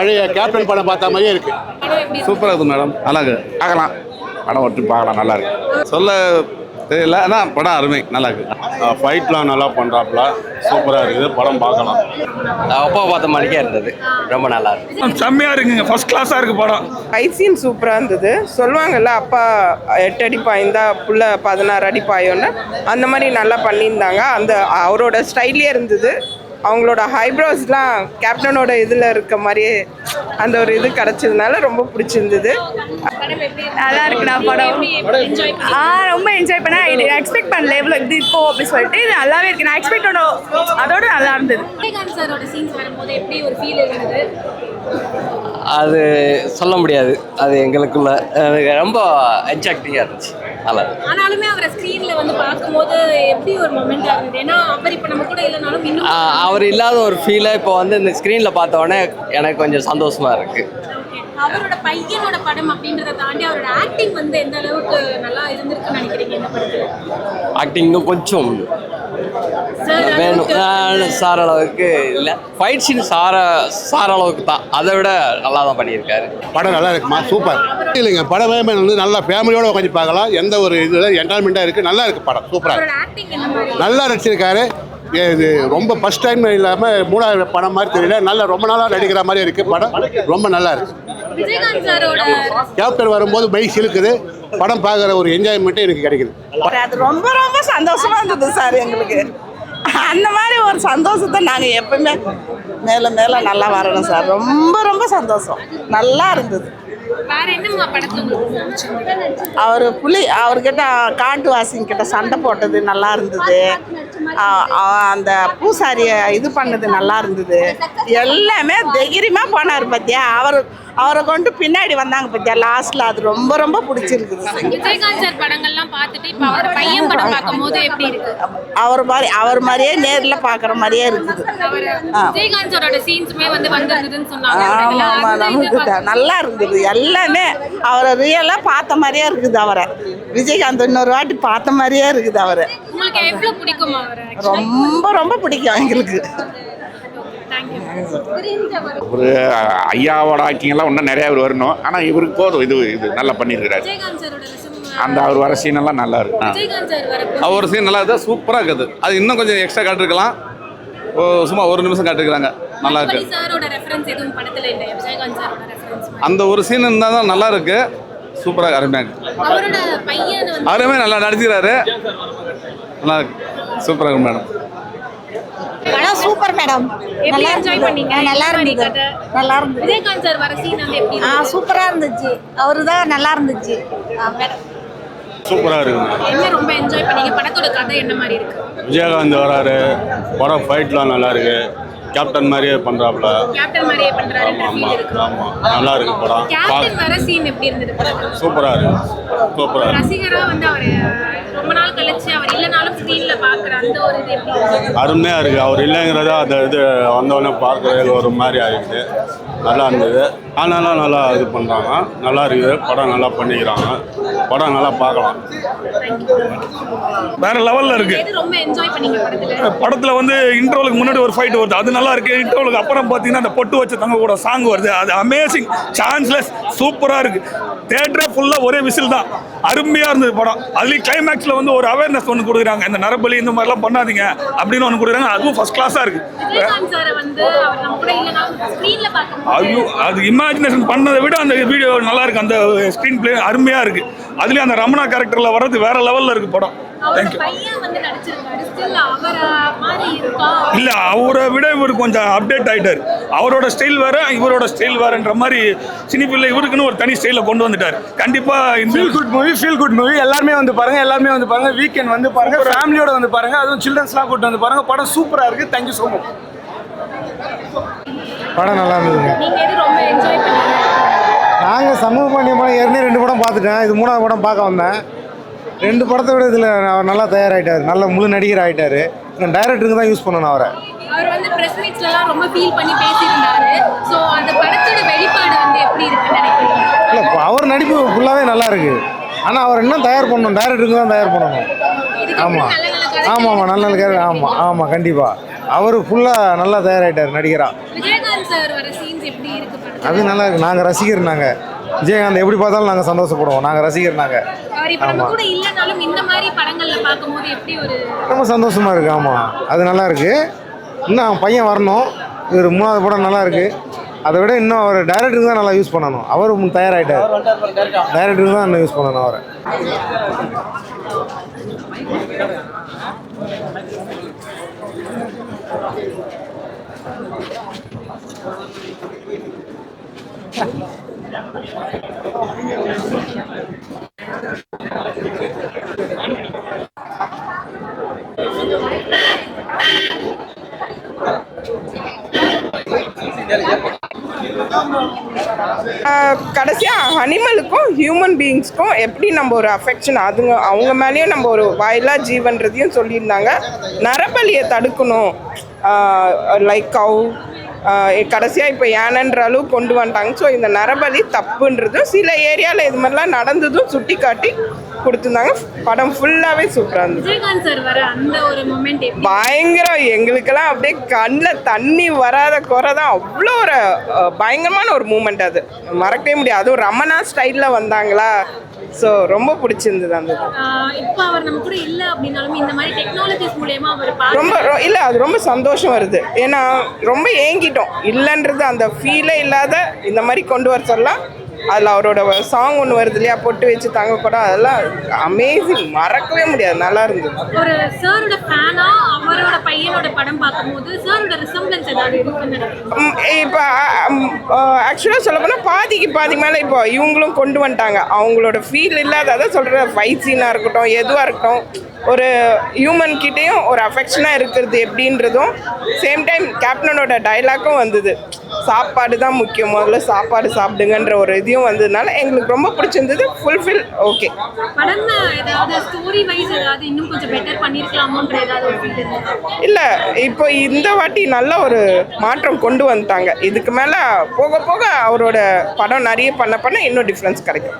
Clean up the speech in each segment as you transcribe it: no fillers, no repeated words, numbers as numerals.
பழைய கேப்டன் படம் பார்த்த மாதிரியே இருக்கு. சூப்பராக இருக்குது மேடம். நல்லா இருக்கு, பார்க்கலாம். படம் ஒட்டி பார்க்கலாம், நல்லா இருக்கு. சொல்ல தெரியல, ஆனால் படம் அருமை, நல்லா இருக்கு. ஃபைட்லாம் நல்லா பண்ணுறாப்புல, சூப்பராக இருக்குது. படம் பார்க்கலாம். அப்பா பார்த்த மாதிரிக்கே இருந்தது, ரொம்ப நல்லா இருக்கு. செம்மையாக இருக்குங்க, ஃபர்ஸ்ட் கிளாஸாக இருக்குது படம். ஃபைட் சீன் சூப்பராக இருந்தது. சொல்லுவாங்கல்ல அப்பா 8 அடி பாய்ந்தா புள்ள 16 அடி பாயோன்னு, அந்த மாதிரி நல்லா பண்ணியிருந்தாங்க. அந்த அவரோட ஸ்டைல்லே இருந்தது. அவங்களோட ஹைப்ரோஸ்லாம் கேப்டனோட இதில் இருக்க மாதிரியே அந்த ஒரு இது கிடச்சதுனால ரொம்ப பிடிச்சிருந்தது. நல்லா இருக்குண்ணா படம். ரொம்ப என்ஜாய் பண்ணேன். இது எக்ஸ்பெக்ட் பண்ணல எவ்வளோ இது இப்போ அப்படின்னு சொல்லிட்டு இது நல்லாவே இருக்கு. நான் எக்ஸ்பெக்ட் அதோட நல்லா இருந்தது. அது சொல்ல முடியாது, அது எங்களுக்குள்ள ரொம்ப எக்ஸாக்டிங்காக இருந்துச்சு, நல்லா இருக்கு. ஆனாலுமே அவரை ஸ்க்ரீன்ல வந்து பார்க்கும்போது எப்படி ஒரு மொமெண்டா இருந்தது? ஏன்னா அவர் இப்போ நம்ம கூட இல்லைனாலும் இன்னும் அவர் இல்லாத ஒரு ஃபீலை இப்போ வந்து இந்த ஸ்க்ரீனில் பார்த்த உடனே எனக்கு கொஞ்சம் சந்தோஷமா இருக்கு. அவரோட பையனோட படம் அப்படின்றத தாண்டி அவரோட ஆக்டிங் வந்து எந்த அளவுக்கு நல்லா இருந்திருக்குன்னு நினைக்கிறீங்க இந்த படத்துல? ஆக்டிங் இன்னும் கொஞ்சம் வேணும், சார் அளவுக்கு இல்லை. ஃபைட் சீன் சார அளவுக்கு தான், அதை விட நல்லா தான் பண்ணியிருக்காரு. படம் நல்லா இருக்குமா, சூப்பர். இல்லைங்க, படமே வந்து நல்லா ஃபேமிலியோட உட்காந்து பார்க்கலாம். எந்த ஒரு இது என்டர்டைன்மெண்ட்டாக இருக்குது, நல்லா இருக்குது படம், சூப்பராக நல்லா நடிச்சிருக்காரு. இது ரொம்ப ஃபர்ஸ்ட் டைம் இல்லாமல் 3வது படம் மாதிரி தெரியல, நல்லா ரொம்ப நாளாக நடிக்கிற மாதிரி இருக்குது. படம் ரொம்ப நல்லா இருக்குது. கேப்டன் வரும்போது பைக் இழுக்குது, படம் பார்க்குற ஒரு என்ஜாய்மெண்ட்டு எனக்கு கிடைக்குது. அது ரொம்ப ரொம்ப சந்தோஷமா இருந்தது சார். எங்களுக்கு அந்த மாதிரி ஒரு சந்தோஷத்தை நாங்கள் எப்பவுமே மேலே மேலே நல்லா வரணும் சார். ரொம்ப ரொம்ப சந்தோஷம், நல்லா இருந்தது. அவர் அவர்கிட்ட காட்டுவாசிங்கிட்ட சண்டை போட்டது நல்லா இருந்தது. அந்த பூசாரியை இது பண்ணது நல்லா இருந்தது. எல்லாமே தைரியமாக போனார் பார்த்தியா. அவரை கொண்டு பின்னாடி வந்தாங்க பார்த்தியா லாஸ்ட்ல, அது ரொம்ப ரொம்ப பிடிச்சிருக்குது. விஜயகாந்த் சார் படங்கள்லாம் பார்த்துட்டு இப்போ அவர் பையன் படம் பார்க்கும்போது எப்படி இருக்கு? அவர் மாதிரியே நேரில் பார்க்குற மாதிரியே இருக்குது. விஜயகாந்த் சாரோட சீன்ஸுமே வந்து வந்திருந்ததுன்னு சொன்னாங்க. ஆமாம், நமக்கு நல்லா இருந்தது. எல்லாமே அவரை ரியலாக பார்த்த மாதிரியே இருக்குது. அவரை விஜயகாந்த் இன்னொரு வாட்டி பார்த்த மாதிரியே இருக்குது. அவரை உங்களுக்கு எவ்வளோ பிடிக்கும்? அவரை ரொம்ப ரொம்ப பிடிக்கும் எங்களுக்கு. ஒரு ஐயாவோட ஆக்டிங்கெல்லாம் இன்னும் நிறையா இவர் வரணும், ஆனால் இவருக்கு போதும். இது நல்லா பண்ணியிருக்கிறாரு. அந்த அவர் வர சீனெல்லாம் நல்லா இருக்கு. அவர் சீன் நல்லா இருக்குது, சூப்பராக இருக்குது. அது இன்னும் கொஞ்சம் எக்ஸ்ட்ரா காட்டிருக்கலாம். சும்மா 1 நிமிஷம் காட்டிருக்கிறாங்க, நல்லா இருக்கு. அந்த ஒரு சீன் இருந்தால் தான் நல்லா இருக்கு. சூப்பராக அருமையாக அருமையாக நல்லா நடிச்சுக்கிறாரு. நல்லா இருக்கு, சூப்பராக இருக்கு மேடம். படம் சூப்பர் மேடம். நல்லா என்ஜாய் பண்ணீங்க? நல்லா இருந்தது, நல்லா இருந்தது. விஜயகாந்த் சார் வர சீன் வந்து எப்படி? சூப்பரா இருந்துச்சு. அவரு தான் நல்லா இருந்துச்சு மேடம். சூப்பராக இருக்குது. என்ன ரொம்ப என்ஜாய் பண்ணீங்க? படத்தோட கதை என்ன மாதிரி இருக்கு? விஜயகாந்த் வராரு, படம் ஃபைட்லாம் நல்லா இருக்கு. கேப்டன் மாதிரியே பண்ணுறாப்புல. கேப்டன் மாதிரியே பண்றாருன்ற ஃபீல் இருக்கு. ஆமாம், நல்லா இருக்கு படம். கேப்டன் வர சீன் எப்படி இருந்தது படத்துல? சூப்பராக இருக்கு, சூப்பராக இருக்கு. ரசிகரா வந்து அவர் ரொம்ப நாள் கழிச்சு அவர் இல்லைனாலும் ஸ்க்ரீன்ல பார்க்குற அந்த ஒரு இது எப்படி இருக்கு? அருமையாக இருக்குது. அவர் இல்லைங்கிறத அந்த இது வந்தவொடனே பார்க்குறது ஒரு மாதிரி ஆகிடுது. நல்லா இருந்தது. ஆனாலும் நல்லா இது பண்ணுறாங்க, நல்லா இருக்குது. படம் நல்லா பண்ணிக்கிறாங்க. படம் நல்லா பார்க்கலாம். வேற லெவலில் இருக்கு. ரொம்ப என்ஜாய் பண்ணீங்க படத்துல? படத்தில் வந்து இன்ட்ரோலுக்கு முன்னாடி ஒரு ஃபைட் வருது, அது நல்லா இருக்கு. இன்ட்ரோலுக்கு அப்புறம் பார்த்தீங்கன்னா அந்த பொட்டு வச்ச தங்க கூட சாங் வருது, அது அமேசிங், சான்ஸ்லெஸ், சூப்பராக இருக்கு. தியேட்டரே ஃபுல்லாக ஒரே விசில் தான். அருமையாக இருந்தது படம். அதுலேயும் கிளைமேக்ஸில் வந்து ஒரு அவேர்னஸ் ஒன்று கொடுக்குறாங்க, இந்த நரபலி இந்த மாதிரிலாம் பண்ணாதீங்க அப்படின்னு ஒன்று கொடுக்குறாங்க. அதுவும் ஃபர்ஸ்ட் கிளாஸாக இருக்கு. ஐயோ, அது இமேஜினேஷன் பண்ணதை விட அந்த வீடியோ நல்லா இருக்கு. அந்த ஸ்க்ரீன் பிளே அருமையாக இருக்கு. அதுலேயும் அந்த ரமணா கேரக்டரில் வர்றது வேற லெவலில் இருக்கு படம். இல்லை, அவரை விட இவர் கொஞ்சம் அப்டேட் ஆகிட்டார். அவரோட ஸ்டைல் வேற, இவரோட ஸ்டைல் வேறன்ற மாதிரி சினிஃபில்ல இவருக்குன்னு ஒரு தனி ஸ்டைலில் கொண்டு வந்துட்டார். கண்டிப்பாக ஃபீல் குட் மூவி எல்லாருமே வந்து பாருங்க. வீக்கெண்ட் வந்து பாருங்க, ஃபேமிலியோட வந்து பாருங்க. அதுவும் சில்ட்ரன்ஸ்லாம் கூட்டு வந்து பாருங்க. படம் சூப்பராக இருக்கு. Thank you so much. படம் நல்லா இருந்ததுங்க. நாங்கள் சமூக பண்ணியமாக ஏற்கனவே 2 படம் பார்த்துட்டேன். இது 3வது படம் பார்க்க வந்தேன். 2 படத்தை விட இதில் அவர் நல்லா தயாராகிட்டார். நல்ல முழு நடிகர் ஆகிட்டார். டைரக்டருக்கு தான் யூஸ் பண்ணணும் அவரை. அவர் வந்து பிரஸ் மீட்ஸ்லாம் ரொம்ப ஃபீல் பண்ணி பேசியிருந்தாரு. ஸோ அந்த படத்தோட வெளிப்பாடு வந்து எப்படி இருக்குன்னு நினைக்கிறீங்க? இல்லை, அவர் நடிப்பு ஃபுல்லாகவே நல்லா இருக்கு. ஆனால் அவர் இன்னும் தயார் பண்ணணும், டைரக்டருக்கு தான் தயார் பண்ணணும். ஆமாம் ஆமாம், நல்ல நல்ல கேரக்டர். ஆமாம் கண்டிப்பாக அவர் ஃபுல்லாக நல்லா தயாராகிட்டார் நடிகராக. விஜயகாந்த் சார் வர சீன்ஸ் எப்படி இருக்கு? அது நல்லா இருக்கு. நாங்கள் ரசிகர். நாங்கள் விஜயகாந்த் எப்படி பார்த்தாலும் நாங்கள் சந்தோஷப்படுவோம். நாங்கள் ரசிகர். நாங்கள் அவர் இப்ப நம்ம கூட இல்லனாலும் இந்த மாதிரி படங்கள்ல பார்க்கும்போது எப்படி ஒரு ரொம்ப சந்தோஷமாக இருக்குது. ஆமாம், அது நல்லா இருக்குது. இன்னும் அவன் பையன் வரணும். இவர் 3வது படம் நல்லா இருக்குது. அதை விட இன்னும் அவர் டைரக்டருக்கு தான் நல்லா யூஸ் பண்ணணும். அவர் தயாராகிட்டார். டைரக்டருக்கு தான் இன்னும் யூஸ் பண்ணணும் அவரை. கடைசியாக அனிமலுக்கும் ஹியூமன் பீயிங்ஸ்க்கும் எப்படி நம்ம ஒரு அஃபெக்ஷன் அவங்க மேலேயும் நம்ம ஒரு வாயிலா ஜீவன்றதையும் சொல்லியிருந்தாங்க. நரபலியை தடுக்கணும். லைக் கவு கடைசியாக இப்போ யானைன்ற அளவு கொண்டு வந்துட்டாங்க. ஸோ இந்த நரபலி தப்புன்றதும் சில ஏரியாவில் இது மாதிரிலாம் நடந்ததும் சுட்டி காட்டி கொடுத்துருந்தாங்க. படம் ஃபுல்லாகவே சூப்பராக இருந்தது. விஜயகாந்த் சார் வர அந்த ஒரு மொமெண்ட் பயங்கரம். எங்களுக்கெல்லாம் அப்படியே கண்ணில் தண்ணி வராத குறை தான். அவ்வளோ ஒரு பயங்கரமான ஒரு மூமெண்ட். அது மறக்கவே முடியாது. அதுவும் ரமணா ஸ்டைலில் வந்தாங்களா. ஸோ ரொம்ப பிடிச்சிருந்தது அந்த இப்போ அவர் நம்ம கூட இல்லை அப்படின்னாலும் இந்த மாதிரி டெக்னாலஜிஸ் மூலமா அவர் ரொம்ப இல்லை அது ரொம்ப சந்தோஷம் வருது. ஏன்னா ரொம்ப ஏங்கிட்டோம். இல்லைன்றது அந்த ஃபீலே இல்லாத இந்த மாதிரி கொண்டு வர சொல்லலாம். அதில் அவரோட சாங் ஒன்று வருது இல்லையா, பொட்டு வச்சு தாங்க கூட, அதெல்லாம் அமேசிங். மறக்கவே முடியாது. நல்லா இருந்தது. ஒரு சாரோட ஃபேனா அவரோட பையனோட படம் பார்க்கும்போது சாரோட ரிசம்பிளன்ஸ் ஏதாவது இருக்குன்னு நினைக்கிறேன். இப்போ ஆக்சுவலாக சொல்ல போனால் பாதிக்கு பாதி மேலே இப்போ இவங்களும் கொண்டு வந்துட்டாங்க. அவங்களோட ஃபீல் இல்லாத அதை சொல்கிற ஃபைட் சீனாக இருக்கட்டும், எதுவாக இருக்கட்டும், ஒரு ஹியூமன் கிட்டேயும் ஒரு அஃபெக்ஷனாக இருக்கிறது எப்படின்றதும் சேம் டைம் கேப்டனோட டைலாக்கும் வந்தது. சாப்பாடு தான் முக்கியம், முதல்ல சாப்பாடு சாப்பிடுங்கன்ற ஒரு இதையும் வந்ததுனால எங்களுக்கு ரொம்ப பிடிச்சிருந்தது. Fulfil okay. படம்ல ஏதாவது ஸ்டோரி வைஸ் ஏதாவது இன்னும் கொஞ்சம் பெட்டர் பண்ணியிருக்கலாமோன்ற ஏதாவது ஒரு ஃபீல் இருந்தது? இல்லை, இப்போ இந்த வாட்டி நல்ல ஒரு மாற்றம் கொண்டு வந்துட்டாங்க. இதுக்கு மேலே போக போக அவரோட படம் நிறைய பண்ண இன்னும் டிஃப்ரென்ஸ் கிடைக்கும்.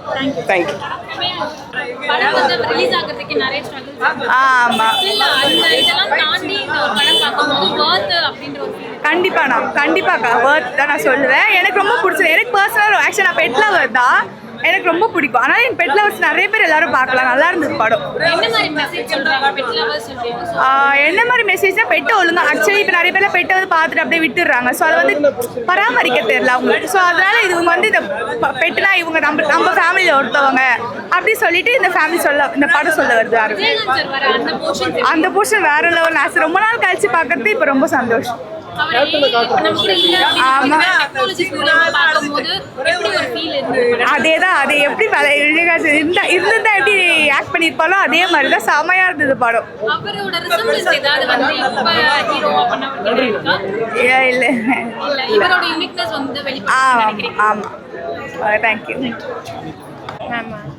தேங்க்யூ. படம் வந்து ரிலீஸ் ஆகிறதுக்கு நிறைய ஸ்ட்ரகிள்ஸ். ஆமாம், அந்த இதெல்லாம் தாண்டி இந்த ஒரு படம் பார்க்கும்போது வர்த் அப்படின்ற ஒரு ஃபீல். கண்டிப்பாக வர்த் தான் நான் சொல்லுவேன். எனக்கு ரொம்ப பிடிச்சது. எனக்கு பர்சனல் ஆக்சுவலாக நான் பெட் லவர் தான். எனக்கு ரொம்ப பிடிக்கும். ஆனால் என் பெட் லவர்ஸ் நிறைய பேர் எல்லாரும் பார்க்கலாம். நல்லா இருந்தது படம். என்ன மாதிரி மெசேஜ் சொல்றாங்க பெட் லவர்ஸ் சொல்றீங்க? என்ன மாதிரி மெசேஜ்னா பெட்டை ஒழுங்கா ஆக்சுவலி இப்போ நிறைய பேர் பெட்டை வந்து பார்த்துட்டு அப்படியே விட்டுடுறாங்க. ஸோ அதை வந்து பராமரிக்க தெரியல அவங்களுக்கு. ஸோ அதனால இவங்க வந்து இந்த பெட்டுனா இவங்க நம்ம ஃபேமிலியில் ஒருத்தவங்க அப்படி சொல்லிட்டு இந்த படம் சொல்ல வருது. அந்த போர்ஷன் வேற லெவல். நான் ரொம்ப நாள் கழிச்சு பார்க்கறது இப்போ ரொம்ப சந்தோஷம். அதேதான். அது எப்படி இருந்தா எப்படி ஆக்ட் பண்ணிருப்பாலோ அதே மாதிரிதான் செமையா இருந்தது படம். ஆமா, தேங்க்யூ.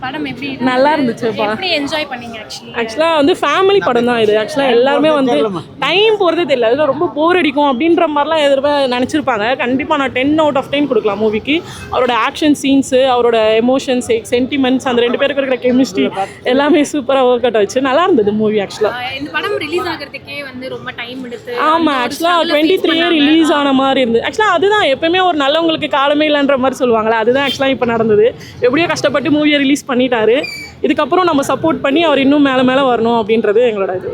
படம் எப்படி நல்லா இருந்துச்சு. எப்படி என்ஜாய் பண்ணீங்க? ஆக்சுவலாக வந்து ஃபேமிலி படம் தான் இது. ஆக்சுவலாக எல்லாருமே வந்து டைம் போகிறதே தெரியல. அதில் ரொம்ப போர் அடிக்கும் அப்படின்ற மாதிரிலாம் நினச்சிருப்பாங்க. கண்டிப்பாக நான் 10 out of 10 கொடுக்கலாம் மூவிக்கு. அவரோட ஆக்ஷன் சீன்ஸு, அவரோட எமோஷன்ஸ், சென்டிமெண்ட்ஸ், அந்த 2 பேருக்கு இருக்கிற கெமிஸ்ட்ரி எல்லாமே சூப்பராக ஒர்க் அவுட் ஆச்சு. நல்லா இருந்தது மூவி. ஆக்சுவலாக இந்த படம் ரிலீஸ் ஆகிறதுக்கே வந்து ரொம்ப டைம் எடுத்து. ஆமாம், ஆக்சுவலாக 23 ரிலீஸ் ஆன மாதிரி இருந்தது. ஆக்சுவலாக அதுதான் எப்பவுமே ஒரு நல்லவங்களுக்கு காலமே இல்லைன்ற மாதிரி சொல்லுவாங்களே, அதுதான் ஆக்சுவலாக இப்போ நடந்தது. எப்படியோ கஷ்டப்பட்டு மூவியை ரிலீஸ் பண்ணிட்டாரு. இதுக்கப்புறம் நம்ம சப்போர்ட் பண்ணி அவர் இன்னும் மேலே வரணும் அப்படின்றது எங்களோட இது.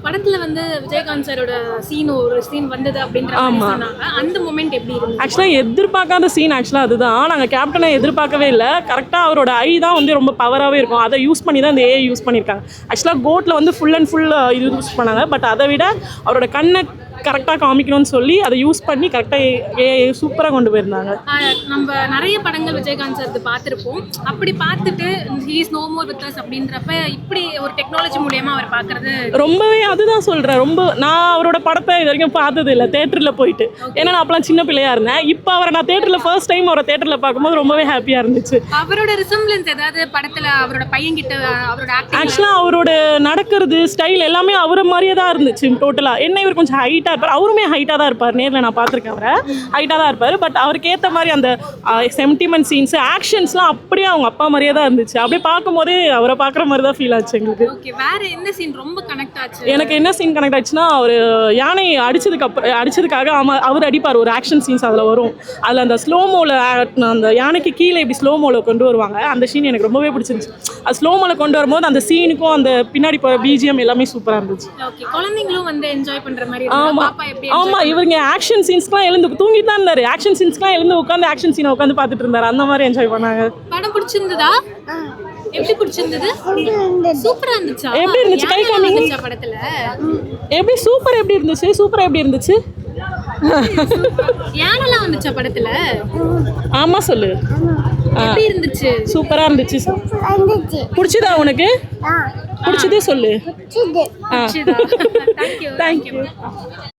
படத்தில் வந்து விஜயகாந்த் சாரோட ஒரு சீன் வந்தது அப்படின்ற சொன்னாங்க. அந்த மொமெண்ட் எப்படி இருந்தது? ஆக்சுவலாக எதிர்பார்க்காத சீன். ஆக்சுவலாக அதுதான் நாங்கள் கேப்டனை எதிர்பார்க்கவே இல்லை. கரெக்டாக அவரோட ஐ தான் வந்து ரொம்ப பவராகவே இருக்கும். அதை யூஸ் பண்ணி தான் இந்த ஏஐ யூஸ் பண்ணியிருக்காங்க. ஆக்சுவலாக கோட்டில் வந்து ஃபுல் அண்ட் ஃபுல் இது யூஸ் பண்ணாங்க. பட் அதை விட அவரோட கண்ணை கரெக்டாக காமிக்கணும்னு சொல்லி அதை யூஸ் பண்ணி கரெக்டாக சூப்பராக கொண்டு போயிருந்தாங்க. நம்ம நிறைய படங்கள் விஜயகாந்த் சார் பார்த்துருப்போம். அப்படி பார்த்துட்டு he is no more with us அப்படின்றப்ப இப்படி ஒரு டெக்னாலஜி மூலமா அவர் பார்க்கறது ரொம்பவே, அதுதான் சொல்கிறேன். நான் அவரோட படத்தை இது வரைக்கும் பார்த்தது இல்லை தேட்டரில் போயிட்டு. ஏன்னா நான் அப்பெல்லாம் சின்ன பிள்ளையா இருந்தேன். இப்போ அவரை நான் தேட்டரில் ஃபர்ஸ்ட் டைம் அவரை தேட்டரில் பார்க்கும்போது ரொம்பவே ஹாப்பியாக இருந்துச்சு. அவரோட ரிசம்பிளன்ஸ் ஏதாவது படத்தில் அவரோட பையன்கிட்ட அவரோட ஆக்டிங், ஆக்சுவலாக அவரோட நடக்கிறது ஸ்டைல் எல்லாமே அவரை மாதிரியே தான் இருந்துச்சு டோட்டலாக. என்ன இவர் கொஞ்சம் ஹைட்டாக இருப்பார். அவருமே ஹைட்டாக தான் இருப்பார், நேரில் நான் பார்த்துருக்கேன் அவரை, ஹைட்டாக தான் இருப்பார். பட் அவருக்கு ஏற்ற மாதிரி அந்த சென்டிமெண்ட் சீன்ஸு ஆக்ஷன்ஸ்லாம் அப்படியே அவங்க அப்பா மாதிரியே தான் இருந்துச்சு. அப்படியே பார்க்கும்போதே அவரை பார்க்குற மாதிரி தான் ஃபீல் ஆச்சு எங்களுக்கு. ஓகே, வேற எந்த சீன் ரொம்ப கனெக்ட் ஆச்சு? எனக்கு என்ன சீன் கனெக்ட் ஆச்சுன்னா, அவர் யானை அடிச்சதுக்காக அவர் அடிப்பார், ஒரு ஆக்ஷன் சீன்ஸ் அதில் வரும். அதில் அந்த ஸ்லோமோவில் அந்த யானைக்கு கீழே இப்படி ஸ்லோமோவில் கொண்டு வருவாங்க, அந்த சீன் எனக்கு ரொம்பவே பிடிச்சிருந்துச்சு. அது ஸ்லோமோவில் கொண்டு வரும்போது அந்த சீனுக்கும் அந்த பின்னாடி போகிற பிஜிஎம் எல்லாமே சூப்பராக இருந்துச்சு. ஓகே, குழந்தைங்களும் வந்து என்ஜாய் பண்ற மாதிரி ஆமா பாப்பா எப்படி ஆமா, இவங்க ஆக்ஷன் சீன்ஸ்க்குலாம் எழுந்து தூங்கிட்டு தான் இருந்தாரு. ஆக்ஷன் சீன்ஸ்க்குலாம் எழுந்து உட்காந்து ஆக்ஷன் சீனை உட்காந்து பார்த்துட்டு இருந்தாரு. அந்த மாதிரி என்ஜாய் பண்ணாங்க. படம் பிடிச்சிருந்ததா? எப்படி பிடிச்சிருந்தது? சூப்பரா இருந்துச்சா? எப்படி இருந்துச்சு? கை காமிங்க படத்துல எப்படி சூப்பர் எப்படி இருந்துச்சு? சூப்பரா எப்படி இருந்துச்சு? யானெல்லாம் வந்துச்சா படத்துல? ஆமா சொல்லு. எப்படி இருந்துச்சு? சூப்பரா இருந்துச்சு. பிடிச்சதா உனக்கு? பிடிச்சதே சொல்லு. தேங்க்யூ.